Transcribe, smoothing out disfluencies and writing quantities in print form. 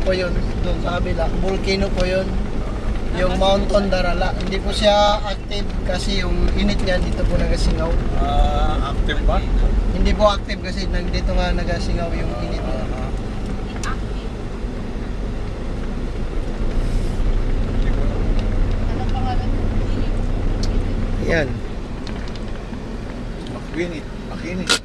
po yun. Doon sa kabila. Volcano po yun. Yung Mount Darala. Hindi po siya active kasi yung init niya dito po nagasingaw. Active ba? Hindi po active kasi dito nga nagasingaw yung init niya. Anong pangalan mo? Yan. Makinit.